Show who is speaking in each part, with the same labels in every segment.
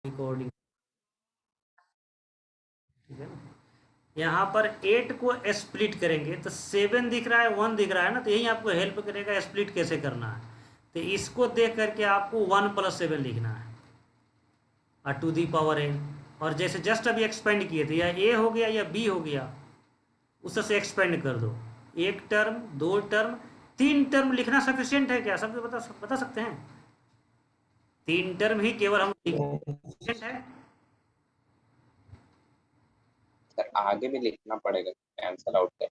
Speaker 1: Recording, ठीक है ना। यहाँ पर 8 को स्प्लिट करेंगे तो 7 दिख रहा है, 1 दिख रहा है ना, तो यही आपको हेल्प करेगा स्प्लिट कैसे करना है। तो इसको देख करके आपको 1+7 लिखना है और टू दी पावर एन। और जैसे जस्ट अभी एक्सपेंड किए थे, या ए हो गया या बी हो गया, उससे एक्सपेंड कर दो। एक टर्म, दो टर्म, 3 टर्म लिखना सफिशियंट है क्या? सब बता सकते हैं? 3 टर्म ही केवल हम सफिशियंट है?
Speaker 2: सर आगे भी लिखना पड़ेगा, कैंसल आउट कर।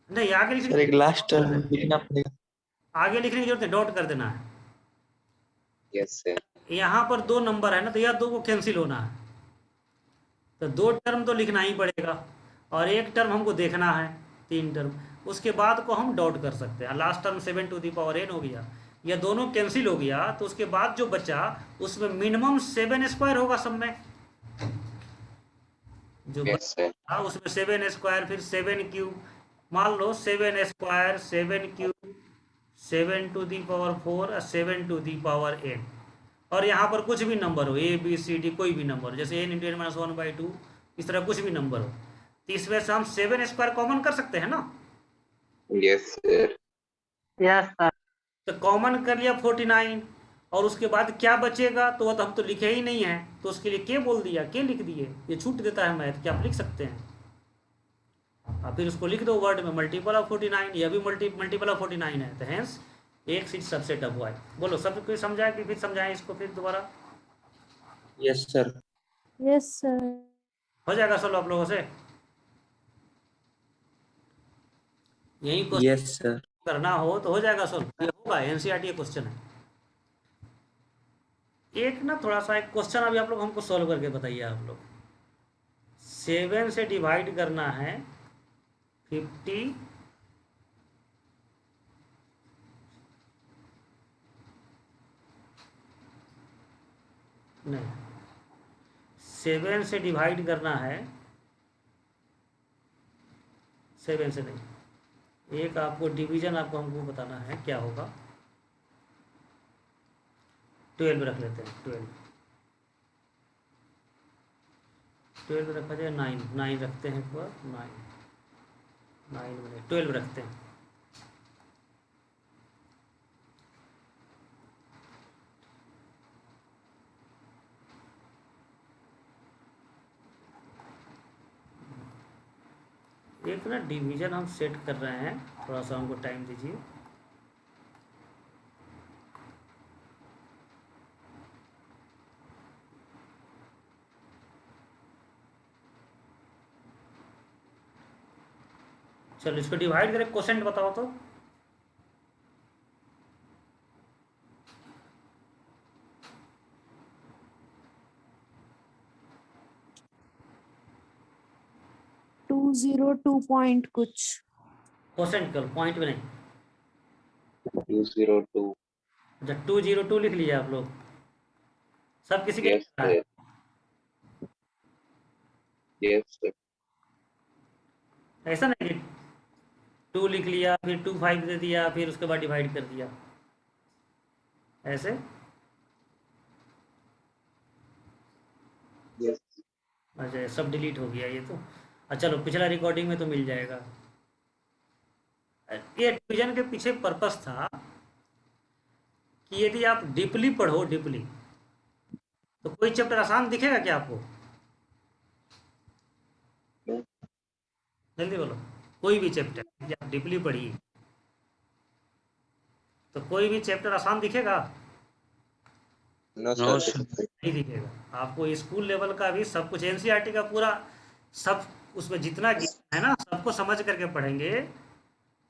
Speaker 1: नहीं, आगे
Speaker 3: सर
Speaker 1: लिखने
Speaker 3: एक लास्ट टर्म लिखना पड़ेगा।
Speaker 1: आगे लिखने की जरूरत है, डॉट कर देना है।
Speaker 2: Yes sir.
Speaker 1: यहाँ पर 2 नंबर है ना, तो यह 2 को कैंसिल होना है, तो 2 टर्म तो लिखना ही पड़ेगा, और 1 टर्म हमको देखना है, 3 टर्म। उसके बाद को हम डॉट कर सकते हैं। Last term 7 to the power n हो गया, यह दोनों कैंसिल हो गया, तो उसके बाद जो बचा उसमें मिनिमम 7 स्क्वायर होगा सब में, जो
Speaker 2: यस सर।
Speaker 1: बचा उसमें 7 स्क्वायर, फिर 7 क्यूब, मान लो 7 square, 7 cube, 7 to the power 4 और 7 टू दी पावर एन। और यहाँ पर कुछ भी नंबर हो, ए बी सी डी, कोई भी नंबर, जैसे एन इंटू एन माइनस 1/2, इस तरह कुछ भी नंबर हो, तो इसमें से हम 7 स्क्वायर कॉमन कर सकते हैं ना।
Speaker 2: Yes sir.
Speaker 4: Yes sir.
Speaker 1: तो कॉमन कर लिया 49, और उसके बाद क्या बचेगा, तो वह तो हम तो लिखे ही नहीं है, तो उसके लिए के बोल दिया, के लिख दिए। ये छूट देता है मैथ, क्या आप लिख सकते हैं? और फिर उसको लिख दो वर्ड में मल्टीपल ऑफ 49, यह भी मल्टीपल ऑफ 49 है, तो hence X is subset of Y. बोलो, सब कोई समझाए कि फिर समझाएं इसको फिर दोबारा?
Speaker 3: Yes sir.
Speaker 5: Yes sir.
Speaker 1: हो जाएगा सर आप लोगों से? यही क्वेश्चन
Speaker 3: यस सर।
Speaker 1: करना हो तो हो जाएगा सर, ये होगा, एनसीईआरटी क्वेश्चन है। एक ना थोड़ा सा एक क्वेश्चन अभी आप लोग हमको सॉल्व करके बताइए। आप लोग 7 से डिवाइड करना है 50, नहीं, 7 से डिवाइड करना है, 7 से नहीं, एक आपको डिवीजन आपको हमको बताना है क्या होगा। 12 रख लेते हैं, 12 रखा जाए, 9 रखते हैं, एक बार 9 में 12 रखते हैं। एक ना डिवीजन हम सेट कर रहे हैं, थोड़ा सा हमको टाइम दीजिए। चलो इसको डिवाइड करें, क्वेश्चन बताओ तो।
Speaker 5: टू 202 पॉइंट कुछ।
Speaker 1: क्वेश्चन कर, पॉइंट में नहीं।
Speaker 2: 202।
Speaker 1: अच्छा, 202 लिख लीजिए आप लोग, सब किसी के
Speaker 2: यस
Speaker 1: लिखना है?
Speaker 2: सर। Yes sir.
Speaker 1: ऐसा नहीं कि 2 लिख लिया फिर 25 दे दिया फिर उसके बाद डिवाइड कर दिया, ऐसे?
Speaker 2: यस।
Speaker 1: अच्छा, सब डिलीट हो गया ये तो। अच्छा चलो, पिछला रिकॉर्डिंग में तो मिल जाएगा। ये डिवीजन के पीछे पर्पस था कि यदि आप डीपली पढ़ो, डीपली, तो कोई चैप्टर आसान दिखेगा क्या आपको? जल्दी बोलो, कोई भी चैप्टर यदि आप डीपली पढ़िए तो कोई भी चैप्टर आसान दिखेगा?
Speaker 2: No sir.
Speaker 1: नहीं दिखेगा। आपको स्कूल लेवल का भी सब कुछ, एनसीईआरटी का पूरा सब, उसमें जितना ज्ञान है ना, सबको समझ करके पढ़ेंगे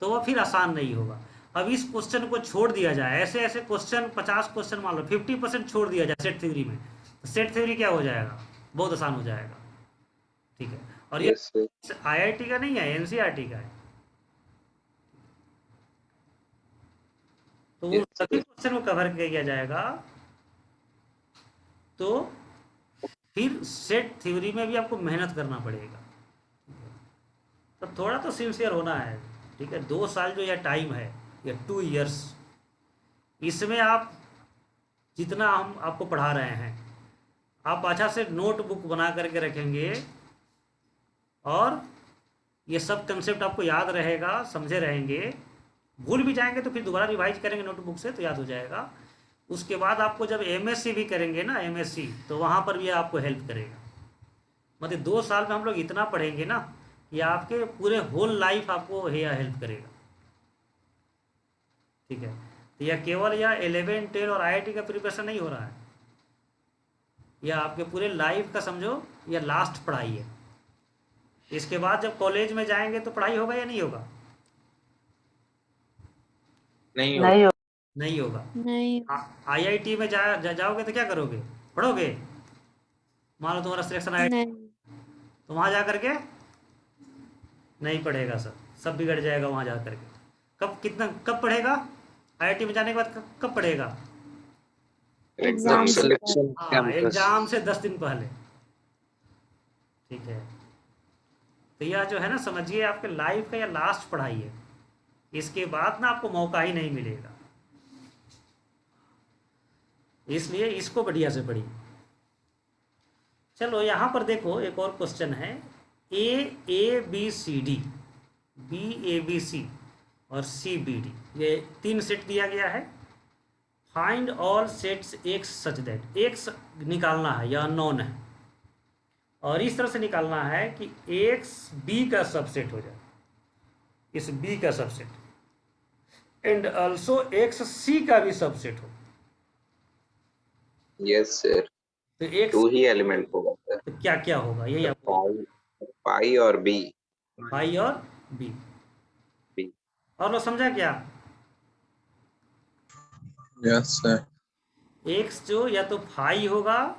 Speaker 1: तो वह फिर आसान नहीं होगा। अब इस क्वेश्चन को छोड़ दिया जाए, ऐसे ऐसे क्वेश्चन 50 क्वेश्चन मान लो 50% छोड़ दिया जाए सेट थ्योरी में, तो सेट थ्योरी क्या हो जाएगा? बहुत आसान हो जाएगा, ठीक है। और ये
Speaker 2: यस सर।
Speaker 1: आईआईटी का नहीं है, एनसीईआरटी का है, तो उन
Speaker 2: यस
Speaker 1: सभी
Speaker 2: सर।
Speaker 1: क्वेश्चन को कवर किया जाएगा। तो फिर सेट थ्योरी में भी आपको मेहनत करना पड़ेगा, तो थोड़ा तो सिंसियर होना है, ठीक है। 2 साल जो यह टाइम है, या 2 इयर्स, इसमें आप जितना हम आपको पढ़ा रहे हैं, आप अच्छा से नोटबुक बना करके रखेंगे और ये सब कंसेप्ट आपको याद रहेगा, समझे रहेंगे। भूल भी जाएंगे तो फिर दोबारा रिवाइज करेंगे नोटबुक से तो याद हो जाएगा। उसके बाद आपको जब एमएससी भी करेंगे ना, एमएससी, तो वहाँ पर भी आपको हेल्प करेगा। मतलब 2 साल में हम लोग इतना पढ़ेंगे ना, ये आपके पूरे होल लाइफ आपको यह हेल्प करेगा। ठीक है, तो यह केवल यह 11, 10 और आईआईटी का प्रिपरेशन नहीं हो रहा है, यह आपके पूरे लाइफ का समझो यह लास्ट पढ़ाई है। इसके बाद जब कॉलेज में जाएंगे तो पढ़ाई होगा या नहीं होगा?
Speaker 3: नहीं
Speaker 5: नहीं
Speaker 3: हो
Speaker 1: नहीं होगा।
Speaker 5: नहीं
Speaker 1: आईआईटी में जाओगे तो क्या करोगे? पढ़ोगे? मान लो तुम्हारा सिलेक्शन आया
Speaker 5: नहीं
Speaker 1: तो वहाँ जा करके नहीं पढ़ेगा सर, सब बिगड़ जाएगा वहाँ जा करके। कब पढ़ेगा? आईआईटी में जाने के बाद कब पढ़ेगा?
Speaker 5: एग्जाम से
Speaker 3: सिलेक्शन
Speaker 1: हाँ,
Speaker 3: कैंपस
Speaker 1: एग्जाम से 10 दिन पहले। ठीक है, तो यह जो है ना, समझिए आपके लाइफ का यह लास्ट पढ़ाई है। इसके बाद ना आपको मौका ही नहीं मिलेगा, इसलिए इसको बढ़िया से पढ़िए। चलो यहाँ पर देखो, एक और क्वेश्चन है। AABCD, BABC और CBD, ये 3 सेट दिया गया है। Find all sets X such that, X निकालना है, यह अननोन है, और इस तरह से निकालना है कि X B का सबसेट हो जाए, इस B का subset, and also X C का भी सबसेट हो।
Speaker 2: यस सर,
Speaker 1: तो X
Speaker 2: 2 ही एलिमेंट होगा सर,
Speaker 1: तो क्या क्या होगा यही आपको,
Speaker 2: पाई और बी।
Speaker 1: फाई और B।
Speaker 2: बी
Speaker 1: और लोग समझा क्या?
Speaker 3: यस सर
Speaker 1: X जो या तो फाई होगा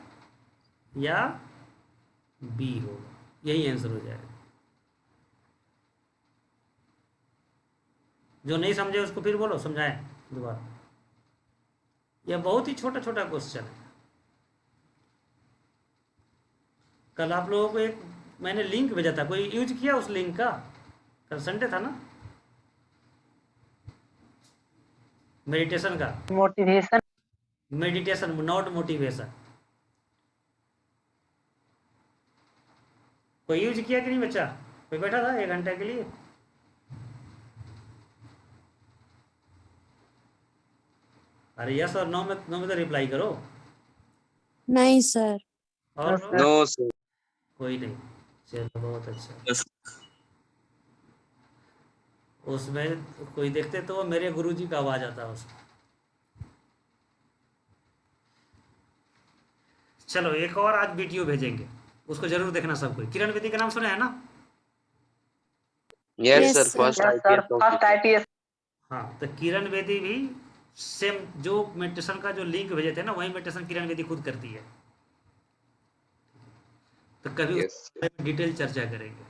Speaker 1: या B होगा, यही आंसर हो जाएगा। जो नहीं समझे उसको फिर बोलो, समझाएं दोबारा। यह बहुत ही छोटा छोटा क्वेश्चन है। कल आप लोगों को एक मैंने लिंक भेजा था, कोई यूज किया उस लिंक का? कल संडे था ना, मेडिटेशन का। मेडिटेशन नॉट मोटिवेशन, कोई यूज किया कि नहीं बच्चा? कोई बैठा था 1 घंटे के लिए? अरे यस और नो में तो रिप्लाई करो।
Speaker 5: नहीं सर।
Speaker 1: और
Speaker 2: नो सर।
Speaker 1: कोई नहीं, चलो बहुत अच्छा। उसमें कोई देखते तो वो मेरे गुरुजी का आवाज आता है उसमें। चलो एक और आज वीडियो भेजेंगे, उसको जरूर देखना सब कोई। किरण बेदी का नाम सुना है ना?
Speaker 2: Yes
Speaker 5: Yes,
Speaker 2: sir,
Speaker 5: sir.
Speaker 2: First ITS.
Speaker 1: हाँ, तो किरण बेदी भी सेम जो मेडिटेशन का जो लिंक भेजे थे ना, वही मेडिटेशन किरण बेदी खुद करती है। तो कभी
Speaker 2: यस
Speaker 1: उस बारे में डिटेल चर्चा करेंगे।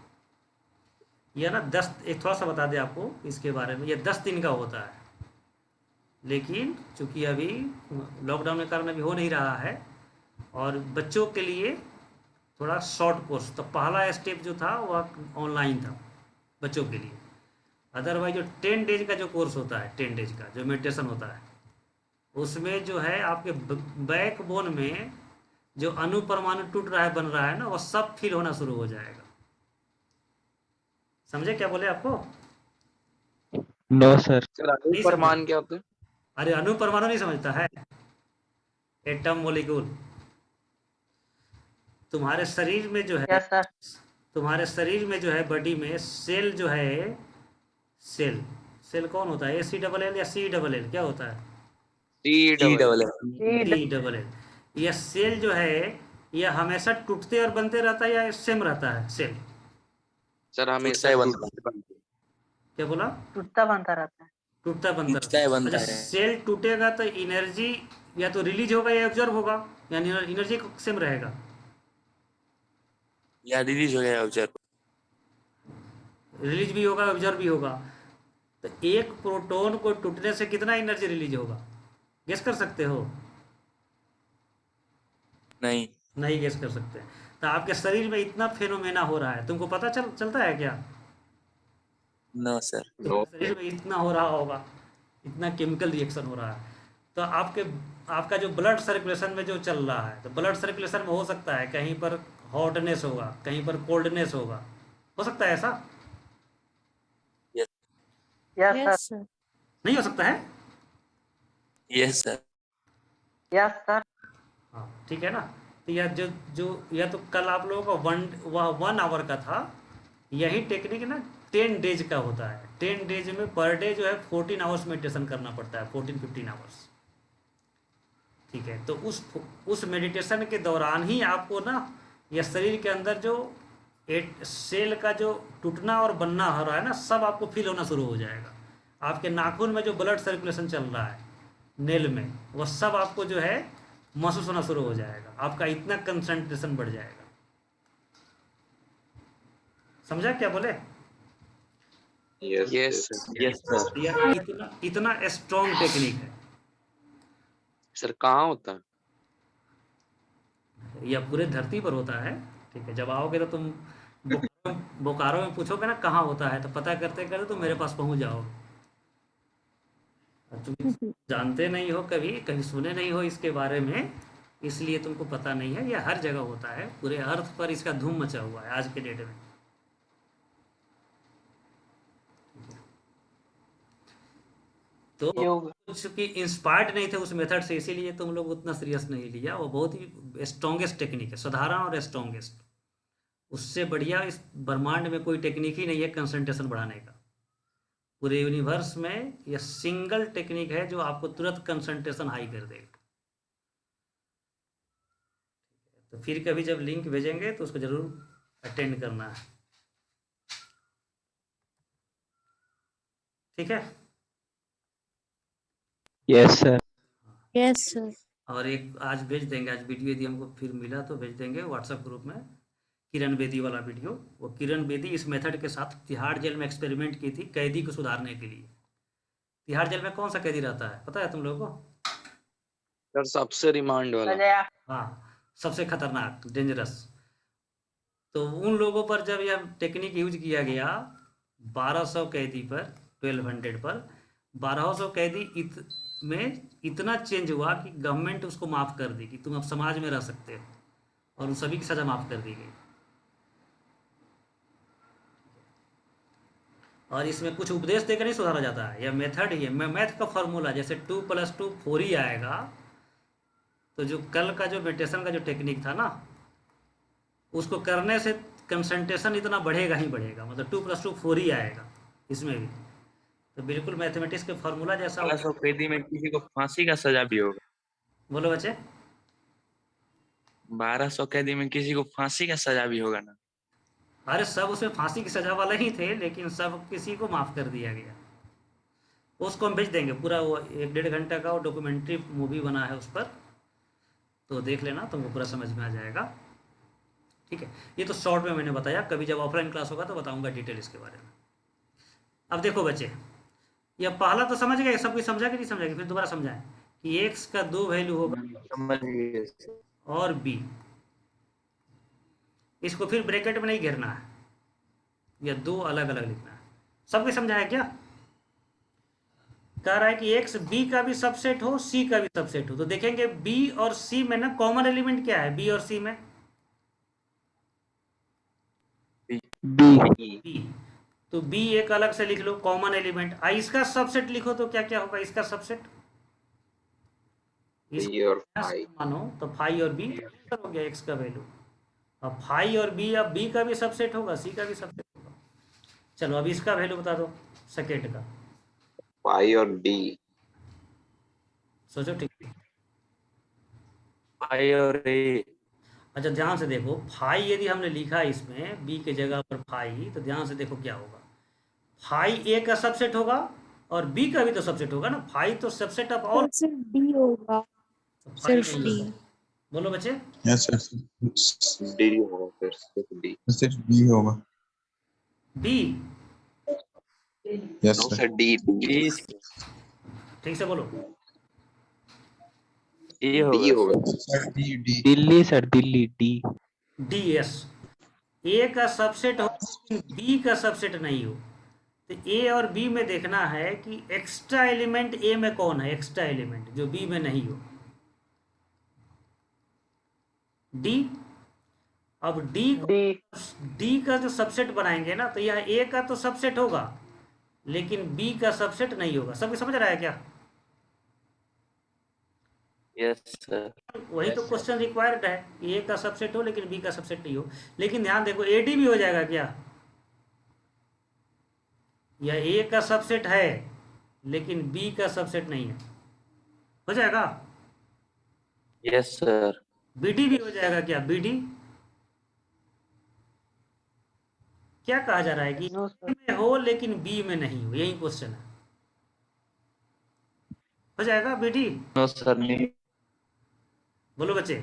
Speaker 1: यह ना 10, एक थोड़ा सा बता दें आपको इसके बारे में, यह 10 दिन का होता है, लेकिन चूंकि अभी लॉकडाउन के कारण अभी हो नहीं रहा है, और बच्चों के लिए थोड़ा शॉर्ट कोर्स, तो पहला स्टेप जो था वह ऑनलाइन था बच्चों के लिए। अदरवाइज जो 10 डेज का जो कोर्स होता है, 10 डेज का जो मेडिटेशन होता है, उसमें जो है आपके बैकबोन में जो अणु परमाणु टूट रहा है, बन रहा है ना, वो सब फील होना शुरू हो जाएगा। समझे क्या बोले आपको?
Speaker 3: नो सर
Speaker 1: नहीं
Speaker 2: परमान
Speaker 1: समझे?
Speaker 2: क्या होते हैं?
Speaker 1: अरे अणु परमाणु नहीं समझता है? Atom molecule. तुम्हारे शरीर में जो है, तुम्हारे शरीर में जो है, बॉडी में सेल जो है, सेल सेल कौन होता है? ACLL या CLL क्या होता है? CLL। यह सेल जो है, यह हमेशा टूटते और बनते रहता है या सेम रहता है सेल?
Speaker 2: सर हमेशा
Speaker 1: क्या बोला?
Speaker 5: टूटता बनता रहता है।
Speaker 1: टूटता बनता रहता है। अच्छा, सेल टूटेगा तो एनर्जी या तो रिलीज होगा या ऑब्जर्व होगा, यानी एनर्जी सेम रहेगा।
Speaker 3: या रिलीज हो गया ऑब्जर्व।
Speaker 1: रिलीज भी होगा, ऑब्जर्व भी होगा। तो एक प्रोटॉन को टूटने से कितना एनर्जी रिलीज होगा, गेस कर सकते हो? नहीं गेस कर सकते। तो आपके शरीर में इतना फेनोमेना हो रहा है, तुमको पता चलता है क्या?
Speaker 3: नो सर
Speaker 1: तुम्हारे शरीर में इतना हो रहा होगा, इतना केमिकल रिएक्शन हो रहा है। तो आपके आपका जो ब्लड सर्कुलेशन में जो चल रहा है, तो ब्लड सर्कुलेशन में हो सकता है कहीं पर हॉटनेस होगा, कहीं पर कोल्डनेस होगा, हो सकता है ऐसा?
Speaker 3: Yes
Speaker 5: Yes,
Speaker 4: Yes,
Speaker 5: sir.
Speaker 4: sir.
Speaker 1: नहीं हो सकता है?
Speaker 3: Yes sir.
Speaker 5: Yes, sir.
Speaker 1: हाँ ठीक है ना। तो यह जो जो यह तो कल आप लोगों का 1 आवर का था। यही टेक्निक ना 10 डेज का होता है। 10 डेज में पर डे जो है 14 आवर्स मेडिटेशन करना पड़ता है, 14-15 आवर्स। ठीक है, तो उस मेडिटेशन के दौरान ही आपको ना यह शरीर के अंदर जो सेल का जो टूटना और बनना हो रहा है ना, सब आपको फील होना शुरू हो जाएगा। आपके नाखून में जो ब्लड सर्कुलेशन चल रहा है नेल में, वह सब आपको जो है महसूस होना शुरू हो जाएगा। आपका इतना कंसंट्रेशन बढ़ जाएगा। समझा क्या बोले?
Speaker 2: Yes
Speaker 3: yes sir. Yes sir.
Speaker 1: यह इतना स्ट्रॉन्ग टेक्निक है।
Speaker 3: सर कहाँ होता है?
Speaker 1: यह पूरे धरती पर होता है। ठीक है, जब आओगे तो तुम बोकारो में पूछोगे ना कहाँ होता है, तो पता करते करते तुम मेरे पास पहुंच जाओगे। और तुम जानते नहीं हो, कभी कभी सुने नहीं हो इसके बारे में, इसलिए तुमको पता नहीं है। यह हर जगह होता है, पूरे अर्थ पर इसका धूम मचा हुआ है आज के डेट में। तो चूंकि इंस्पायर्ड नहीं थे उस मेथड से, इसीलिए तुम लोग उतना सीरियस नहीं लिया। वो बहुत ही स्ट्रॉन्गेस्ट टेक्निक है, साधारण और स्ट्रॉन्गेस्ट। उससे बढ़िया इस ब्रह्मांड में कोई टेक्निक ही नहीं है कंसंट्रेशन बढ़ाने का। पूरे यूनिवर्स में यह सिंगल टेक्निक है जो आपको तुरंत कंसंट्रेशन हाई कर देगा। तो फिर कभी जब लिंक भेजेंगे तो उसको जरूर अटेंड करना है। ठीक है।
Speaker 3: Yes sir.
Speaker 4: Yes, sir.
Speaker 1: और एक आज भेज देंगे, आज वीडियो यदि हमको फिर मिला तो भेज देंगे व्हाट्सएप ग्रुप में, किरण बेदी वाला वीडियो। वो किरण बेदी इस मेथड के साथ तिहाड़ जेल में एक्सपेरिमेंट की थी कैदी को सुधारने के लिए। तिहाड़ जेल में कौन सा कैदी रहता है पता है तुम लोगों को?
Speaker 3: सर सबसे रिमांड वाला।
Speaker 1: हाँ, सबसे खतरनाक, डेंजरस। तो उन लोगों पर जब यह टेक्निक यूज किया गया 1200 कैदी पर, 1200 पर 1200 कैदी में इतना चेंज हुआ कि गवर्नमेंट उसको माफ़ कर दी कि तुम अब समाज में रह सकते हो, और उन सभी की सज़ा माफ़ कर दी गई। और इसमें कुछ उपदेश देकर नहीं सुधारा जाता है, यह मेथड ही है, मैथ का फॉर्मूला। जैसे 2 + 2 4 ही आएगा, तो जो कल का जो मेडिटेशन का जो टेक्निक था ना, उसको करने से कंसंट्रेशन इतना बढ़ेगा ही बढ़ेगा। मतलब 2 + 2 4 ही आएगा इसमें भी। तो बिल्कुल मैथमेटिक्स के फॉर्मूला जैसा।
Speaker 3: 1200 कैदी में किसी को फांसी का सजा भी होगा।
Speaker 1: बोलो बच्चे।
Speaker 3: 1200 कैदी में किसी को फांसी का सजा भी होगा ना?
Speaker 1: अरे सब उसमें फांसी की सजा वाले ही थे, लेकिन सब किसी को माफ़ कर दिया गया। उसको हम भेज देंगे पूरा, वो 1-1.5 घंटे का वो डॉक्यूमेंट्री मूवी बना है उस पर, तो देख लेना, तुमको पूरा समझ में आ जाएगा। ठीक है, ये तो शॉर्ट में मैंने बताया, कभी जब ऑफलाइन क्लास होगा तो बताऊंगा डिटेल इसके बारे में। अब देखो बच्चे, यह पहला तो समझ गए, सब कुछ समझा कि नहीं समझा, कि फिर दोबारा समझाएं कि एक्स का 2 वैल्यू होगा
Speaker 3: समझ गए सर।
Speaker 1: और बी। इसको फिर ब्रैकेट में नहीं घेरना है, या 2 अलग अलग लिखना है। सब कुछ समझा है क्या? कह रहा है कि एक्स बी का भी सबसेट हो, सी का भी सबसेट हो। तो देखेंगे बी और सी में ना कॉमन एलिमेंट क्या है, बी और सी में? बी। तो बी एक अलग से लिख लो कॉमन एलिमेंट। इसका सबसेट लिखो तो क्या क्या होगा इसका सबसेट? मानो तो फाइव और बी हो गया एक्स का वैल्यू। अब फाइव और बी, अब बी का भी सबसेट होगा, सी का भी सबसेट होगा। चलो अब इसका वैल्यू बता दो सेकेंड का।
Speaker 2: फाइव और डी।
Speaker 1: सोचो ठीक।
Speaker 3: फाइव और ए।
Speaker 1: अच्छा ध्यान से देखो, फाइव यदि हमने लिखा इसमें बी के जगह पर फाइव, तो ध्यान से देखो क्या होगा। फाइव ए का सबसेट होगा और बी का भी तो सबसेट होगा ना। फाइव तो सबसेट ऑफ ऑल,
Speaker 4: सिर्फ D होगा।
Speaker 1: तो
Speaker 4: सिर्फ
Speaker 1: फाइव
Speaker 4: D।
Speaker 1: बोलो बच्चे।
Speaker 6: Yes sir.
Speaker 2: डी होगा, फिर सिर्फ डी।
Speaker 6: सिर्फ बी होगा।
Speaker 1: B.
Speaker 6: Yes
Speaker 2: no
Speaker 6: sir.
Speaker 2: Sir, D D
Speaker 1: ठीक से बोलो।
Speaker 3: ए
Speaker 2: डी
Speaker 3: होगा।
Speaker 2: होगा।
Speaker 6: Sir D D.
Speaker 3: Delhi sir, Delhi D.
Speaker 1: D S. A का सबसेट हो लेकिन बी का सबसेट नहीं हो, तो ए और बी में देखना है कि एक्स्ट्रा एलिमेंट ए में कौन है, एक्स्ट्रा एलिमेंट जो बी में नहीं हो। डी। अब डी
Speaker 5: डी।
Speaker 1: डी का जो सबसेट बनाएंगे ना, तो यह ए का तो सबसेट होगा लेकिन बी का सबसेट नहीं होगा। सबको समझ रहा है क्या?
Speaker 3: Yes sir.
Speaker 1: वही तो क्वेश्चन रिक्वायर्ड है, ए का सबसेट हो लेकिन बी का सबसेट नहीं हो। लेकिन ध्यान देखो, एडी भी हो जाएगा क्या? यह ए का सबसेट है लेकिन बी का सबसेट नहीं है, हो जाएगा।
Speaker 3: Yes sir.
Speaker 1: बीडी भी हो जाएगा क्या? बीडी क्या कहा जा रहा है कि
Speaker 5: नो
Speaker 1: ए
Speaker 5: सर।
Speaker 1: में हो लेकिन बी में नहीं हो, यही क्वेश्चन है। हो जाएगा बीडी?
Speaker 3: नो सर नहीं।
Speaker 1: बोलो बच्चे,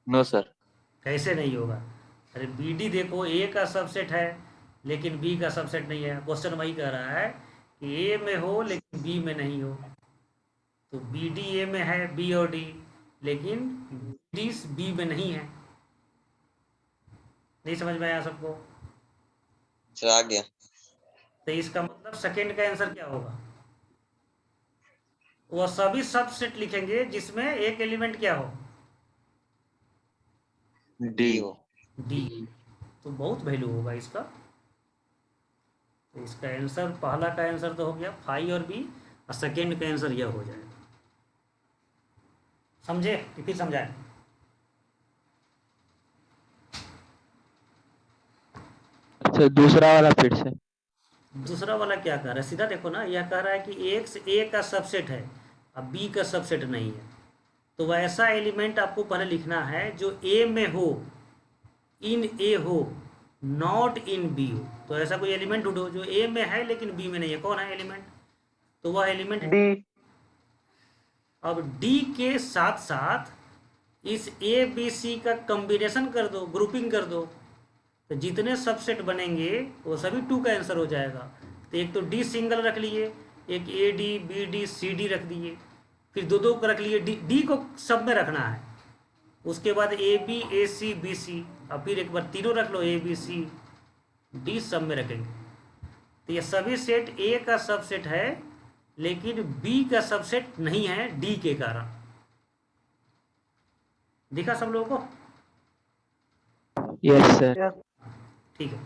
Speaker 3: नो सर।
Speaker 1: कैसे नहीं होगा? अरे बीडी देखो, ए का सबसेट है लेकिन बी का सबसेट नहीं है। क्वेश्चन वही कह रहा है कि ए में हो लेकिन बी में नहीं हो। तो बी डी ए में है, बी और डी, लेकिन डी बी में नहीं है। नहीं समझ में आया सबको?
Speaker 2: सर आ गया।
Speaker 1: तो इसका मतलब सेकंड का आंसर क्या होगा? वह सभी सबसेट लिखेंगे जिसमें एक एलिमेंट क्या हो?
Speaker 3: डी।
Speaker 2: हो।
Speaker 1: डी। तो बहुत वैल्यू होगा इसका। तो इसका आंसर, पहला का आंसर तो हो गया फाई और बी, और सेकंड का आंसर यह हो जाएगा। समझे कि फिर समझाएं?
Speaker 7: अच्छा दूसरा वाला फिर से।
Speaker 1: दूसरा वाला क्या कह रहा है? सीधा देखो ना, यह कह रहा है कि एक्स ए का सबसेट है अब बी का सबसेट नहीं है। तो वैसा एलिमेंट आपको पहले लिखना है जो ए में हो, इन ए हो, नॉट इन बी हो। तो ऐसा कोई एलिमेंट ढूंढो जो ए में है लेकिन बी में नहीं है। कौन है एलिमेंट? तो वह एलिमेंट
Speaker 5: डी।
Speaker 1: अब डी के साथ साथ इस ए बी सी का कॉम्बिनेशन कर दो, ग्रुपिंग कर दो, तो जितने सबसेट बनेंगे वो सभी 2 का आंसर हो जाएगा। तो एक तो डी सिंगल रख लिए, एक A D B D C D रख दिए, फिर दो को रख लिए, डी को सब में रखना है। उसके बाद A B A C B C, और फिर एक बार तीनों रख लो, ए बी सी डी सब में रखेंगे। तो ये सभी सेट ए का सबसेट है लेकिन बी का सबसेट नहीं है डी के कारण। दिखा सब लोगों को?
Speaker 7: Yes sir.
Speaker 5: यस।
Speaker 1: ठीक है,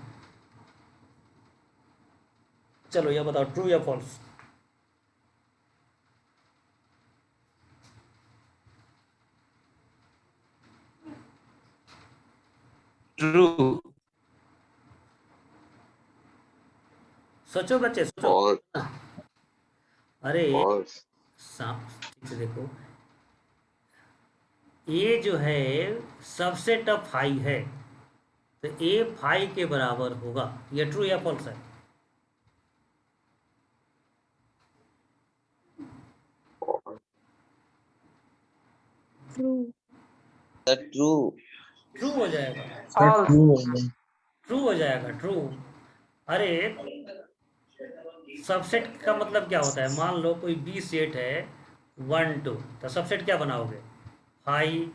Speaker 1: चलो यह बताओ ट्रू या फॉल्स?
Speaker 3: ट्रू।
Speaker 1: सोचो बच्चे, सोचो।
Speaker 2: फॉल्स।
Speaker 1: अरे
Speaker 2: फॉल्स।
Speaker 1: ठीक से देखो, ए जो है सबसेट ऑफ फाइव है, तो ए फाइव के बराबर होगा। यह ट्रू या फॉल्स है?
Speaker 4: ट्रू।
Speaker 2: Sir true.
Speaker 1: ट्रू हो जाएगा,
Speaker 6: सर ट्रू होगा।
Speaker 1: ट्रू हो जाएगा, ट्रू। अरे सबसेट का मतलब क्या होता है? मान लो कोई बी सेट है 1 2, तो सबसेट क्या बनाओगे? 5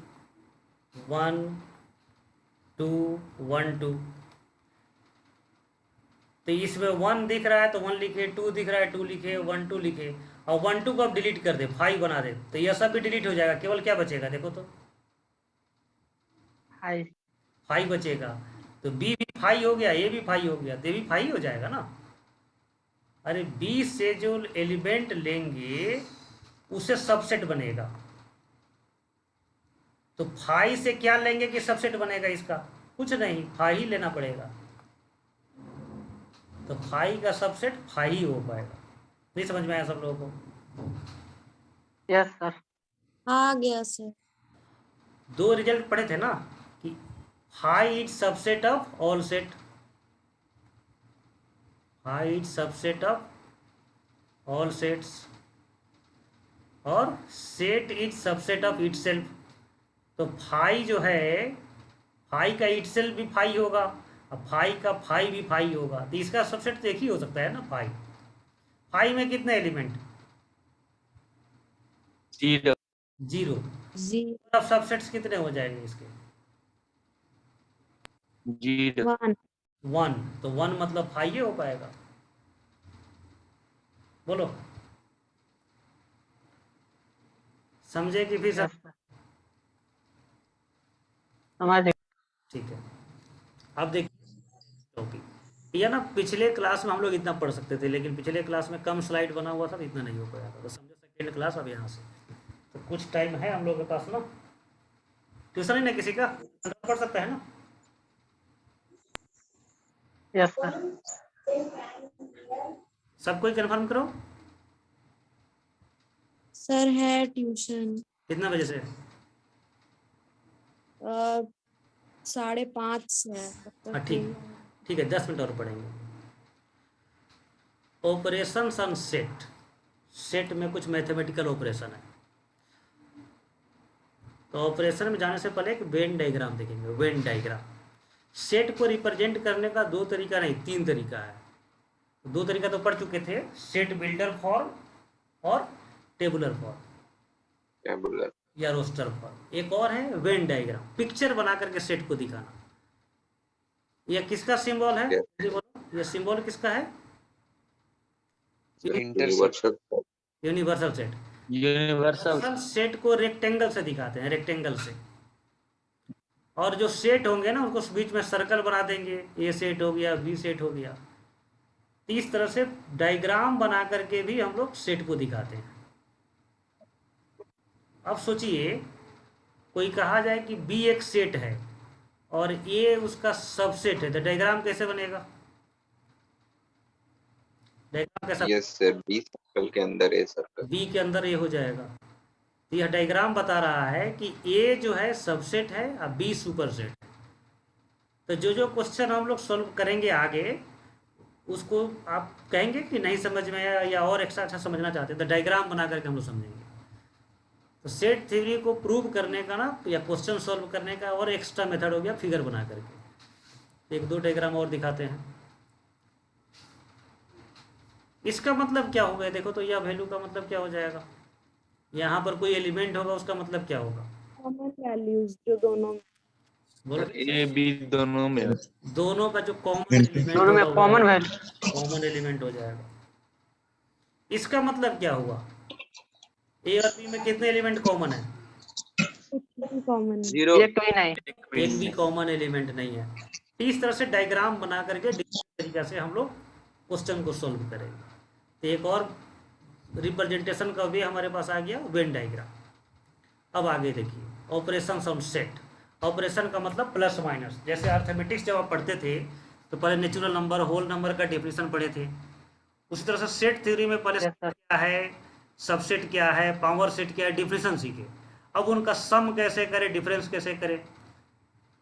Speaker 1: 1 2 1 2। तो इसमें 1 दिख रहा है तो 1 लिखे, 2 दिख रहा है 2 लिखे, 1 2 लिखे, और 1 2 को अब डिलीट कर दे, 5 बना दे, तो यह सब भी डिलीट हो जाएगा। केवल क्या बचेगा? देखो तो
Speaker 5: हाई।
Speaker 1: 5 बचेगा। तो बी भी 5 हो गया, ए भी 5 हो गया, तो ये भी 5 हो जाएगा ना। अरे बी से जो एलिमेंट लेंगे उसे सबसेट बनेगा। तो 5 से क्या लेंगे कि सबसेट बनेगा इसका? कुछ नहीं, 5 ही लेना पड़ेगा। तो 5 का सबसेट 5 ही हो पाएगा। नहीं समझ में आया सब लोगों को?
Speaker 5: Yes sir.
Speaker 4: आ गया सर।
Speaker 1: 2 रिजल्ट पढ़े थे ना कि 5 is subset of all set, 5 is subset of all sets, और set is subset of itself. तो 5 जो है, 5 का इटसेल्फ भी 5 होगा, अब 5 का 5 भी 5 होगा, तो इसका सबसेट तो एक ही हो सकता है ना 5। 5 में कितने एलिमेंट?
Speaker 3: 0।
Speaker 1: 0।
Speaker 4: जीरो।
Speaker 1: अब सबसेट्स कितने हो जाएंगे इसके?
Speaker 3: 0।
Speaker 4: 1।
Speaker 1: 1। तो 1 मतलब 5 ही हो पाएगा। बोलो, समझे कि फिर
Speaker 5: यस सर। समझ गए।
Speaker 1: ठीक है, अब देखिए टॉपिक यह ना, पिछले क्लास में हम लोग इतना पढ़ सकते थे, लेकिन पिछले क्लास में कम स्लाइड बना हुआ था तो इतना नहीं हो पाया था। तो समझो सेकेंड क्लास अब यहाँ से तो कुछ टाइम है हम लोग के पास ना। ट्यूशन ही ना किसी का पढ़ सकता है ना?
Speaker 5: Yes sir.
Speaker 1: सब कोई कंफर्म करो।
Speaker 4: सर है ट्यूशन
Speaker 1: कितना बजे से?
Speaker 4: 5:30 से है।
Speaker 1: हाँ ठीक है, 10 मिनट और पढ़ेंगे। ऑपरेशन ऑन सेट, सेट में कुछ मैथमेटिकल ऑपरेशन है। तो ऑपरेशन में जाने से पहले एक वेन डायग्राम देखेंगे। वेन डायग्राम, सेट को रिप्रेजेंट करने का 2 तरीका नहीं 3 तरीका है। 2 तरीका तो पढ़ चुके थे, सेट बिल्डर फॉर्म और टेबुलर फॉर्म
Speaker 2: टेबुलर
Speaker 1: या रोस्टर फॉर्म। एक और है वेन डायग्राम, पिक्चर बना करके सेट को दिखाना। यह किसका सिंबल है? यह सिंबल किसका है?
Speaker 2: Universal
Speaker 1: universal set.
Speaker 3: Universal
Speaker 1: set को रेक्टेंगल से दिखाते हैं, रेक्टेंगल से। और जो सेट होंगे ना उनको बीच में सर्कल बना देंगे, ए सेट हो गया, बी सेट हो गया। इस तरह से डायग्राम बना करके भी हम लोग सेट को दिखाते हैं। अब सोचिए कोई कहा जाए कि बी एक सेट है और ए उसका सबसेट है, तो डायग्राम कैसे बनेगा? डायग्राम कैसा?
Speaker 2: यस सर, बी सर्कल के अंदर ए सर्कल,
Speaker 1: बी के अंदर ए हो जाएगा। तो यह डायग्राम बता रहा है कि ए जो है सबसेट है और बी सुपरसेट है। तो जो क्वेश्चन हम लोग सॉल्व करेंगे आगे, उसको आप कहेंगे कि नहीं समझ में आया या और एक्स्ट्रा अच्छा समझना चाहते हैं, तो डायग्राम बना करके हम लोग समझेंगे। तो सेट थ्योरी को प्रूव करने का ना या क्वेश्चन सॉल्व करने का और एक्स्ट्रा मेथड हो गया फिगर बना करके। 1-2 डायग्राम और दिखाते हैं। इसका मतलब क्या होगा देखो, तो यह वैल्यू का मतलब क्या हो जाएगा? यहाँ पर कोई एलिमेंट होगा, उसका मतलब क्या होगा?
Speaker 4: कॉमन वैल्यूज जो दोनों
Speaker 1: बोलो।
Speaker 3: ए बी दोनों में
Speaker 1: दोनों का जो कॉमन एलिमेंट
Speaker 5: दोनों में
Speaker 1: होगा
Speaker 5: कॉमन वैल्यू
Speaker 1: कॉमन एलिमेंट हो जाएगा। इसका मतलब क्या हुआ? ए और बी में कितने एलिमेंट कॉमन है?
Speaker 4: कुछ भी कॉमन
Speaker 2: जीरो
Speaker 5: एक तो ही नहीं।
Speaker 1: एक भी कॉमन एलिमेंट नहीं है। इस तरह से डायग्राम बना करके तरीका से हम लोग क्वेश्चन को सॉल्व करेंगे। तो एक और रिप्रेजेंटेशन का वे हमारे पास आ गया, वेन डायग्राम। अब आगे देखिए ऑपरेशन ऑन सेट। ऑपरेशन का मतलब प्लस माइनस। जैसे अर्थमेटिक्स जब आप पढ़ते थे तो पहले नेचुरल नंबर, होल नंबर का डेफिनेशन पढ़े थे। उसी तरह से सेट थ्योरी में पहले क्या है, सबसेट क्या है, पावर सेट क्या है, डिफरेंस सीखे। अब उनका सम कैसे करें, डिफरेंस कैसे करें।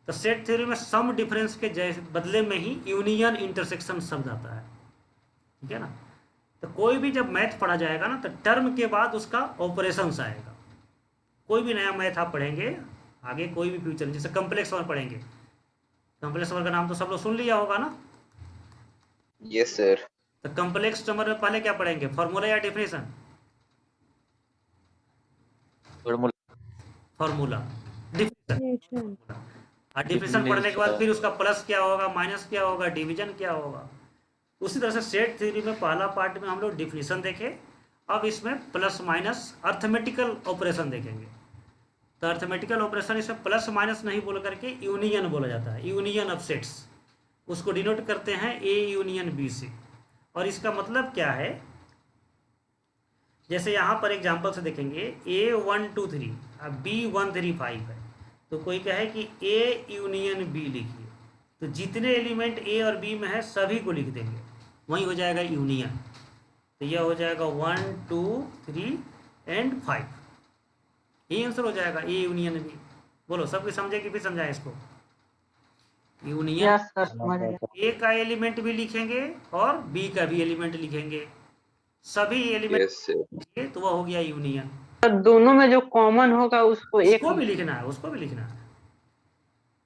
Speaker 1: तो सेट थ्योरी में सम डिफरेंस के जैसे बदले में ही यूनियन इंटरसेक्शन शब्द आता है, ठीक है ना। तो कोई भी जब मैथ पढ़ा जाएगा ना तो टर्म के बाद उसका ऑपरेशंस आएगा। कोई भी नया मैथ आप पढ़ेंगे आगे, कोई भी फ्यूचर, जैसे कम्प्लेक्स नंबर पढ़ेंगे, कम्प्लेक्स नंबर का नाम तो सब लोग सुन लिया होगा ना।
Speaker 2: यस सर,
Speaker 1: तो कम्प्लेक्स नंबर में पहले क्या पढ़ेंगे, फॉर्मूला या डेफिनेशन? Formula,
Speaker 4: definition.
Speaker 1: और डिफरेंशियल पढ़ने के बाद फिर उसका प्लस क्या होगा, माइनस क्या होगा, डिवीजन क्या होगा। उसी तरह से सेट थ्योरी में पहला पार्ट में हम लोग डिफिनेशन देखे। अब इसमें प्लस माइनस अर्थमेटिकल ऑपरेशन देखेंगे। तो अर्थमेटिकल ऑपरेशन इसमें प्लस माइनस नहीं बोल करके यूनियन बोला जाता है, यूनियन ऑफ सेट्स। उसको डिनोट करते हैं ए यूनियन बी से। और इसका मतलब क्या है, जैसे यहाँ पर एग्जाम्पल से देखेंगे A1 2 3 अब B1 3 5 है, तो कोई कहे कि A यूनियन B लिखिए, तो जितने एलिमेंट A और B में है सभी को लिख देंगे, वही हो जाएगा यूनियन। तो यह हो जाएगा 1 2 3 एंड 5, यही आंसर हो जाएगा A यूनियन B। बोलो सबके समझे कि फिर समझाएं इसको? यूनियन
Speaker 5: यस सर, समझ गया।
Speaker 1: A का एलिमेंट भी लिखेंगे और B का भी एलिमेंट लिखेंगे, सभी एलिमेंट
Speaker 2: यस सर,
Speaker 1: तो वह हो गया यूनियन।
Speaker 5: सर दोनों में जो कॉमन होगा उसको एक
Speaker 1: उसको भी लिखना है, उसको भी लिखना है,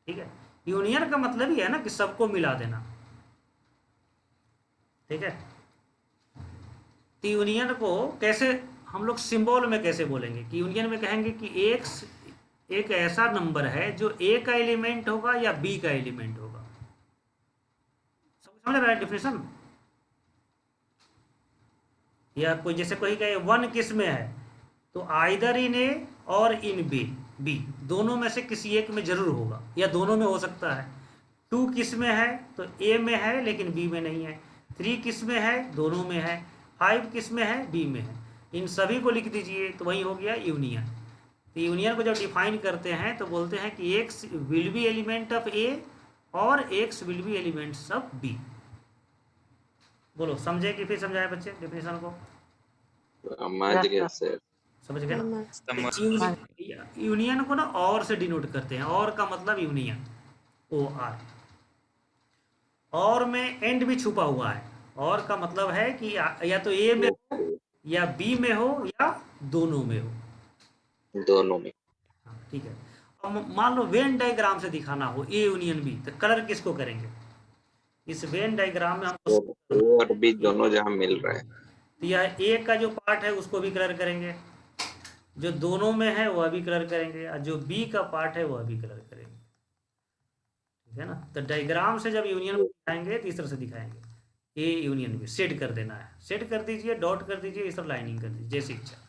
Speaker 1: ठीक है। यूनियन का मतलब ही है ना कि सबको मिला देना, ठीक है। तो यूनियन को कैसे हम लोग सिंबल में कैसे बोलेंगे कि यूनियन में कहेंगे कि एक ऐसा नंबर है जो A का एलिमेंट होगा या B का एलिमेंट होगा। समझ रहा है डिफिनेशन? या कोई जैसे कोई कहे 1 किस में है, तो आइदर इन A और इन B, बी, दोनों में से किसी एक में जरूर होगा या दोनों में हो सकता है। 2 किस में है, तो ए में है लेकिन बी में नहीं है। 3 किस में है, दोनों में है। 5 किस में है, बी में है। इन सभी को लिख दीजिए तो वही हो गया यूनियन। तो यूनियन को जब डिफाइन करते हैं तो बोलते हैं कि X will be element of A और X will be elements of B. बोलो समझे कि फिर समझाए बच्चे डेफिनेशन को?
Speaker 2: समझ गए सर।
Speaker 1: समझ गए ना?
Speaker 4: समझ
Speaker 1: यूनियन को ना और से डिनोट करते हैं। और का मतलब यूनियन, ओ आर। और में एंड भी छुपा हुआ है। और का मतलब है कि या तो ए में हो या बी में हो या दोनों में हो।
Speaker 2: दोनों में।
Speaker 1: हाँ, ठीक है। अब मान लो वेन डायग्राम से दिखाना हो ए यूनियन बी, तो कलर किसको करेंगे? इस वेन डायग्राम में हमको
Speaker 2: तो ओ और बी दोनों जहाँ मिल रहे हैं,
Speaker 1: तो यह ए का जो पार्ट है उसको भी कलर करेंगे, जो दोनों में है वह भी कलर करेंगे, और जो बी का पार्ट है वह भी कलर करेंगे। ठीक है ना? तो डायग्राम से जब यूनियन दिखाएंगे तो इस तरह से दिखाएंगे, ए यूनियन बी। सेट कर देना है, सेट कर दीजिए, डॉट कर दीजिए, इस तरह लाइनिंग कर दीजिए जैसे इच्छा।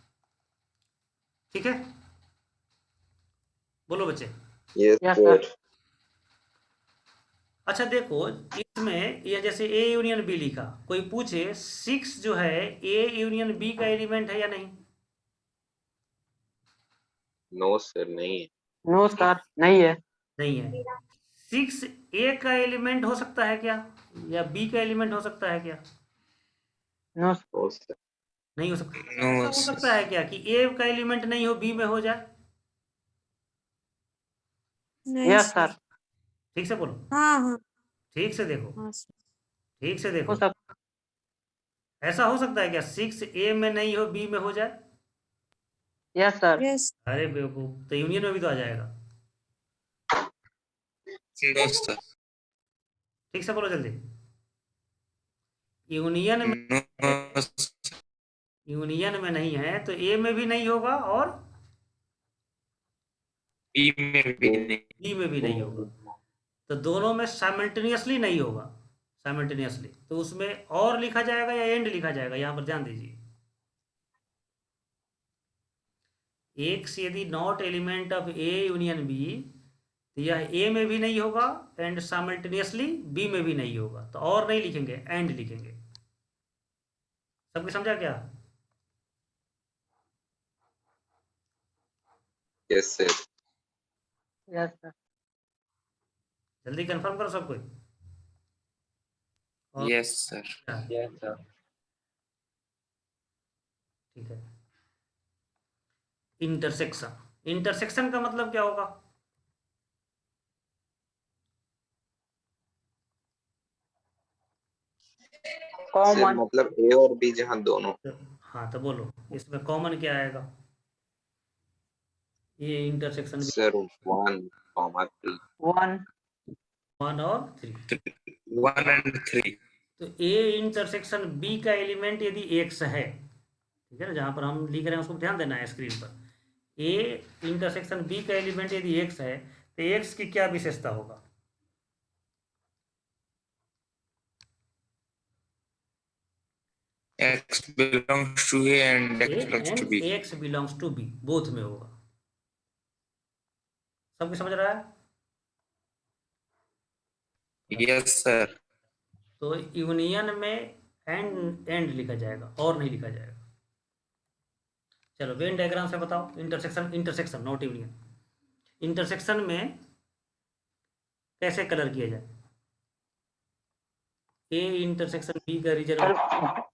Speaker 1: ठीक है, बोलो बच्चे।
Speaker 2: Yes
Speaker 5: Yes,
Speaker 2: sir.
Speaker 5: sir.
Speaker 1: अच्छा देखो, इसमें ये जैसे ए यूनियन बी लिखा, कोई पूछे 6 जो है ए यूनियन बी का एलिमेंट है या नहीं?
Speaker 2: नो सर, नहीं है।
Speaker 5: नो सर, नहीं है।
Speaker 1: नहीं है। 6 ए का एलिमेंट हो सकता है क्या, या बी का एलिमेंट हो सकता है क्या?
Speaker 5: No
Speaker 2: no sir.
Speaker 1: नहीं हो सकता। ऐसा हो सकता है क्या कि ए का एलिमेंट नहीं हो, बी में हो जाए?
Speaker 4: नहीं
Speaker 5: यस
Speaker 4: सर।
Speaker 5: सर,
Speaker 1: ठीक से बोलो,
Speaker 4: हाँ हाँ
Speaker 1: ठीक से देखो,
Speaker 4: हाँ सर।
Speaker 1: ठीक से
Speaker 5: हो
Speaker 1: देखो।
Speaker 5: सकता।
Speaker 1: ऐसा हो सकता है क्या 6 ए में नहीं हो, बी में हो जाए?
Speaker 5: Yes sir.
Speaker 4: यस
Speaker 1: अरे बेवकूफ, तो यूनियन में भी तो आ जाएगा।
Speaker 3: No sir.
Speaker 1: ठीक से बोलो जल्दी। यूनियन में,
Speaker 3: नो
Speaker 1: यूनियन में नहीं है तो ए में भी नहीं होगा और
Speaker 3: बी में भी नहीं।
Speaker 1: बी में भी नहीं होगा। तो दोनों में साइमल्टेनियसली नहीं होगा, साइमल्टेनियसली। तो उसमें और लिखा जाएगा या एंड लिखा जाएगा, यहां पर ध्यान दीजिए। एक्स यदि not element of A union B, तो यह ए में भी नहीं होगा एंड साइमल्टेनियसली बी में भी नहीं होगा। तो और नहीं लिखेंगे, एंड लिखेंगे। सबको समझा क्या?
Speaker 2: Yes sir.
Speaker 5: Yes sir.
Speaker 1: जल्दी कंफर्म करो सब कोई। और
Speaker 3: यस सर।
Speaker 2: Yes sir.
Speaker 1: ठीक है। इंटरसेक्शन, इंटरसेक्शन का मतलब क्या होगा?
Speaker 2: Sir
Speaker 5: common.
Speaker 2: मतलब ए और बी जहाँ दोनों।
Speaker 1: हाँ तो बोलो इसमें कॉमन क्या आएगा? ये इंटरसेक्शन भी
Speaker 2: सर 1, 3।
Speaker 5: 1
Speaker 1: 1 और 3।
Speaker 3: 1 and 3।
Speaker 1: तो ए इंटरसेक्शन बी का एलिमेंट यदि एक्स है, ठीक है ना, जहां पर हम लिख रहे हैं उसको ध्यान देना है स्क्रीन पर। ए इंटरसेक्शन बी का एलिमेंट यदि एक्स है तो एक्स की क्या विशेषता होगा?
Speaker 3: X belongs to A and
Speaker 1: A
Speaker 3: X belongs to
Speaker 1: and
Speaker 3: B।
Speaker 1: X belongs to B, both में होगा। सबको समझ रहा है?
Speaker 3: Yes sir।
Speaker 1: तो यूनियन में एंड लिखा जाएगा और नहीं लिखा जाएगा। चलो वेन डायग्राम से बताओ। Intersection, intersection not union. Intersection में कैसे कलर किया जाए? ए इंटरसेक्शन बी का रिजल्ट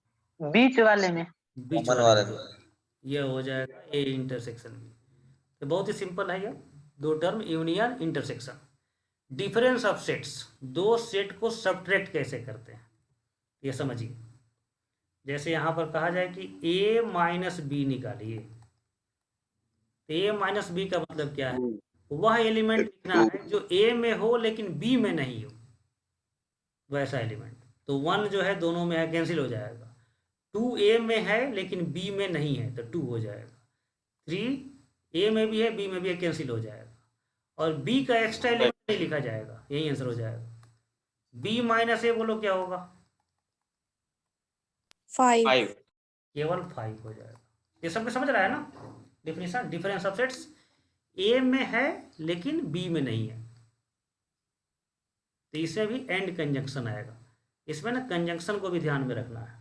Speaker 5: बीच वाले में।
Speaker 1: बीच वाले में ये हो जाएगा ए इंटरसेक्शन बी। तो बहुत ही सिंपल है ये दो term, union intersection. Difference of sets, दो सेट को सब्ट्रैक्ट कैसे करते हैं ये समझिए। जैसे यहाँ पर कहा जाए कि ए माइनस बी निकालिए, ए माइनस बी का मतलब क्या है? वह एलिमेंट लिखना है जो ए में हो लेकिन बी में नहीं हो, वैसा एलिमेंट। तो 1 जो है दोनों में है, कैंसिल हो जाएगा। 2 ए में है लेकिन बी में नहीं है तो 2 हो जाएगा। 3 ए में भी है बी में भी है, कैंसिल हो जाएगा। और बी का एक्स्ट्रा एलिमेंट नहीं लिखा जाएगा, यही आंसर हो जाएगा। बी माइनस ए बोलो क्या होगा?
Speaker 4: 5
Speaker 1: केवल 5 हो जाएगा। ये सबको समझ रहा है ना? Definition difference of sets. A में है लेकिन बी में नहीं है, तो इसमें भी एंड कंजंक्शन आएगा। इसमें ना कंजंक्शन को भी ध्यान में रखना है,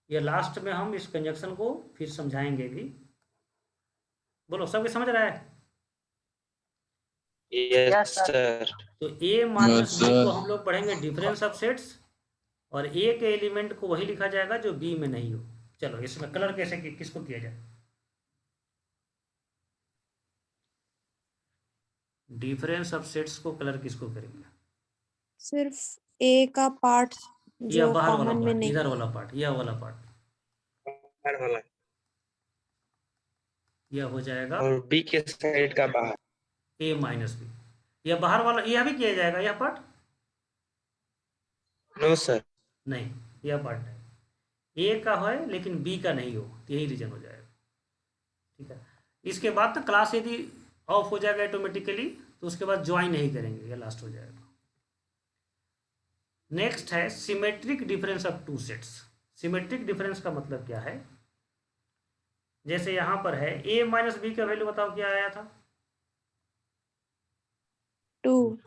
Speaker 1: ये लास्ट में हम इस कंजंक्शन को फिर समझाएंगे भी। बोलो सबके समझ रहा है?
Speaker 3: Yes,
Speaker 5: Yes, sir.
Speaker 3: sir.
Speaker 1: तो A minus
Speaker 6: Yes,
Speaker 1: B
Speaker 6: sir.
Speaker 1: को हम लोग पढ़ेंगे डिफरेंस ऑफ सेट्स, और ए के एलिमेंट को वही लिखा जाएगा जो बी में नहीं हो। चलो इसमें कलर कैसे किसको किया जाए? डिफरेंस ऑफ सेट्स को कलर किसको करेंगे?
Speaker 4: सिर्फ ए का पार्ट
Speaker 1: यह
Speaker 4: जो
Speaker 1: बाहर वाला
Speaker 4: कॉमन में
Speaker 1: पार्ट,
Speaker 4: नहीं।
Speaker 1: इधर वाला पार्ट, यह वाला पार्ट,
Speaker 3: बाहर वाला
Speaker 1: यह हो जाएगा
Speaker 3: और बी के साइड का बाहर।
Speaker 1: ए माइनस बी। यह बाहर वाला यह भी किया जाएगा, यह पार्ट
Speaker 3: नो सर।
Speaker 1: नहीं, यह पार्ट नहीं, ए का है लेकिन बी का नहीं हो, यही रीजन हो जाएगा। ठीक है, इसके बाद तो क्लास यदि ऑफ हो जाएगा ऑटोमेटिकली, तो उसके बाद ज्वाइन नहीं करेंगे, यह लास्ट हो जाएगा। नेक्स्ट है symmetric difference of two sets. Symmetric difference का मतलब क्या है? जैसे यहां पर है ए माइनस बी का वैल्यू बताओ क्या आया था?
Speaker 4: 2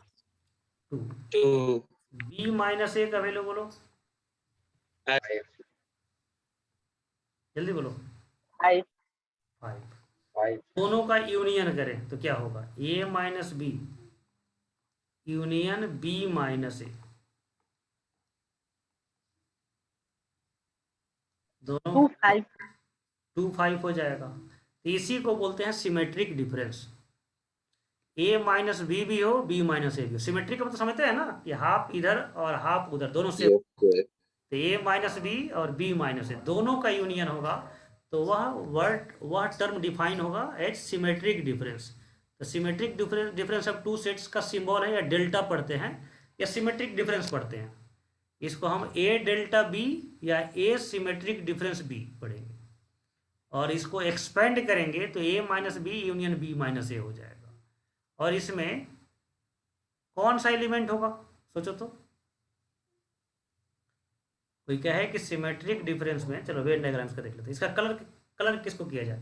Speaker 1: 2।
Speaker 3: टू
Speaker 1: बी माइनस ए का वैल्यू बोलो, जल्दी बोलो।
Speaker 5: 5.
Speaker 1: 5। दोनों का यूनियन करें तो क्या होगा? A minus B union B minus A, दोनों
Speaker 5: 2, 5.
Speaker 1: 2 5 हो जाएगा। तो इसी को बोलते हैं सिमेट्रिक डिफरेंस। ए माइनस बी भी हो, बी माइनस ए भी हो। सिमेट्रिक का मतलब समझते हैं ना कि हाफ इधर और हाफ उधर, दोनों सेम। तो ए माइनस बी और बी माइनस ए दोनों का यूनियन होगा, तो वह टर्म डिफाइन होगा एज सिमेट्रिक डिफरेंस। तो symmetric difference of two sets का सिंबल है, या डेल्टा पढ़ते हैं या सिमेट्रिक डिफरेंस पढ़ते हैं। इसको हम ए डेल्टा बी या ए सिमेट्रिक डिफरेंस बी पढ़ेंगे, और इसको एक्सपेंड करेंगे तो A minus B union B minus A हो जाएगा। और इसमें कौन सा एलिमेंट होगा सोचो तो? कोई कहे कि सिमेट्रिक डिफरेंस में, चलो वेन डायग्राम्स का देख लेते हैं, इसका कलर किसको किया जाए?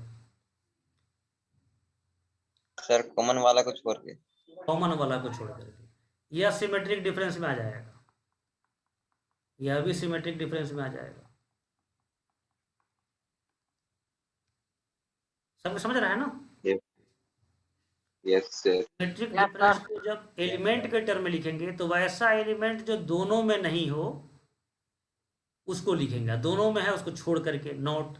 Speaker 2: सर कॉमन वाला को छोड़ के।
Speaker 1: कॉमन वाला को छोड़ करके। यह सिमेट्रिक डिफरेंस में आ जाएगा, यह भी सिमेट्रिक डिफरेंस में आ जाएगा। सबको समझ रहा है ना?
Speaker 2: Yes sir.
Speaker 1: Symmetric
Speaker 5: Yes,
Speaker 1: difference
Speaker 5: sir.
Speaker 1: को जब एलिमेंट के टर्म में लिखेंगे तो वैसा एलिमेंट जो दोनों में नहीं हो उसको लिखेंगे, दोनों में है उसको छोड़ करके नॉट,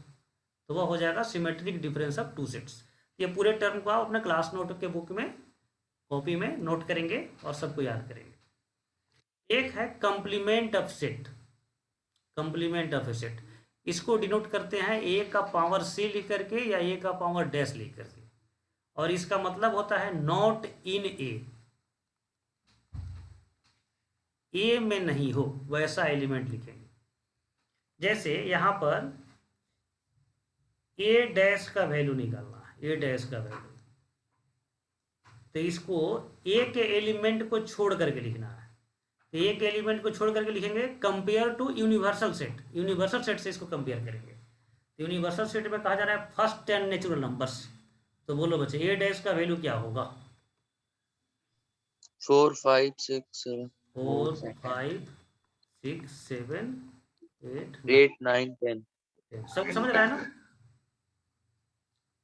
Speaker 1: तो वह हो जाएगा symmetric difference of two sets. ये पूरे टर्म को आप अपने क्लास नोट के बुक में कॉपी में नोट करेंगे और सबको याद करेंगे। एक है complement of set. Complement of a set, इसको डिनोट करते हैं ए का पावर सी लिख करके या ए का पावर डैश लिख करके, और इसका मतलब होता है नॉट इन ए में नहीं हो वैसा एलिमेंट लिखेंगे। जैसे यहां पर ए डैश का वैल्यू निकालना है, ए डैश का वैल्यू, तो इसको ए के एलिमेंट को छोड़ करके लिखना है। तो ए के एलिमेंट को छोड़ करके लिखेंगे compare to universal set. Universal set से इसको कंपेयर करेंगे। तो यूनिवर्सल सेट में कहा जा रहा है फर्स्ट 10 नेचुरल नंबर्स। तो बोलो बच्चे ए डैश का वैल्यू क्या होगा?
Speaker 3: 4 5 6 7
Speaker 1: 4 5 6 7 8
Speaker 3: 8 9 10।
Speaker 1: सबको समझ रहा है ना?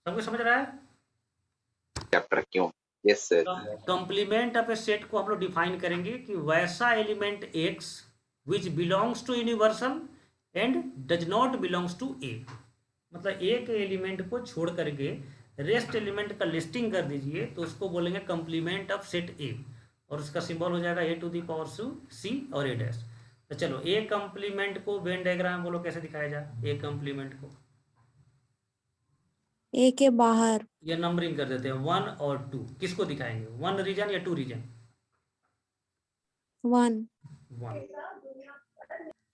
Speaker 1: सबको समझ रहा है?
Speaker 2: चैप्टर क्यों? Yes sir.
Speaker 1: Complement of a set को हम लोग डिफाइन करेंगे कि वैसा element X which belongs to universal and does not belongs to A. मतलब ए के एलिमेंट को छोड़ करके रेस्ट एलिमेंट का लिस्टिंग कर दीजिए, तो उसको बोलेंगे कंप्लीमेंट ऑफ सेट ए, और उसका सिंबल हो जाएगा ए टू द पावर सी और ए डैश। तो चलो ए कंप्लीमेंट को वेन डायग्राम बोलो कैसे दिखाया जाए? ए कंप्लीमेंट को
Speaker 4: ए के बाहर
Speaker 1: ये नंबरिंग कर देते हैं 1 और 2। किसको दिखाएंगे? 1 रीजन या 2 रीजन?
Speaker 4: 1
Speaker 1: 1,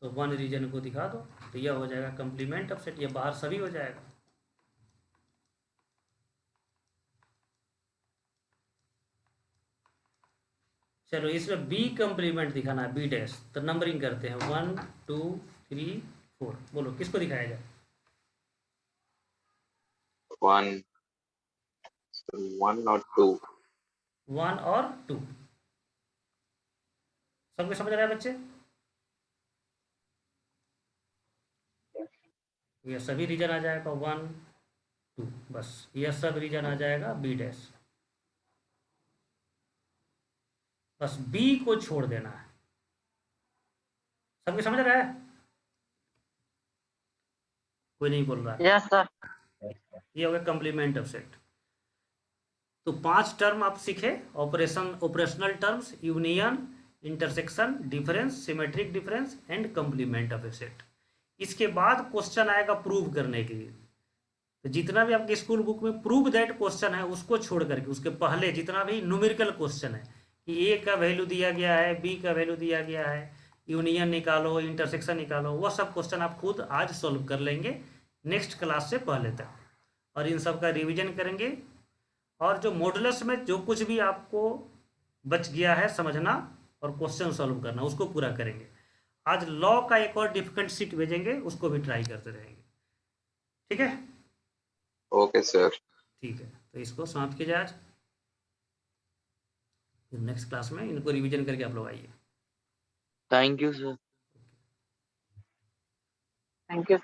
Speaker 1: तो 1 रीजन को दिखा दो, तो यह हो जाएगा कंप्लीमेंट ऑफ सेट। ये बाहर सभी हो जाएगा। चलो इसमें बी कंप्लीमेंट दिखाना है, बी डैश, तो नंबरिंग करते हैं 1 2 3 4। बोलो किसको दिखाया जाए?
Speaker 2: 1 1 और 2.
Speaker 1: 1 और 2 सबको समझ रहा है बच्चे? ये सभी रीजन आ जाएगा 1 2, बस ये सब रीजन आ जाएगा बी डैश, बस बी को छोड़ देना है। सबको समझ रहा है? कोई नहीं बोल रहा है।
Speaker 5: Yes sir.
Speaker 1: ये हो गया कम्प्लीमेंट ऑफ सेट। तो 5 टर्म आप सीखे, operational terms, union, intersection, difference, symmetric difference and complement of a set. इसके बाद क्वेश्चन आएगा प्रूव करने के लिए। तो जितना भी आपके स्कूल बुक में प्रूव दैट क्वेश्चन है उसको छोड़ करके उसके पहले जितना भी न्यूमेरिकल क्वेश्चन है कि ए का वैल्यू दिया गया है, बी का वैल्यू दिया गया है, यूनियन निकालो, इंटरसेक्शन निकालो, वह सब क्वेश्चन आप खुद आज सॉल्व कर लेंगे नेक्स्ट क्लास से पहले तक, और इन सब का रिवीजन करेंगे। और जो मॉडुलस में जो कुछ भी आपको बच गया है समझना और क्वेश्चन सॉल्व करना उसको पूरा करेंगे। आज लॉ का एक और डिफिकल्ट सीट भेजेंगे, उसको भी ट्राई करते रहेंगे। ठीक है?
Speaker 2: Okay sir.
Speaker 1: ठीक है, तो इसको समाप्त किया जाए आज। नेक्स्ट क्लास में इनको रिवीजन करके आप लोग आइए।
Speaker 3: Thank you, sir.
Speaker 5: Thank you.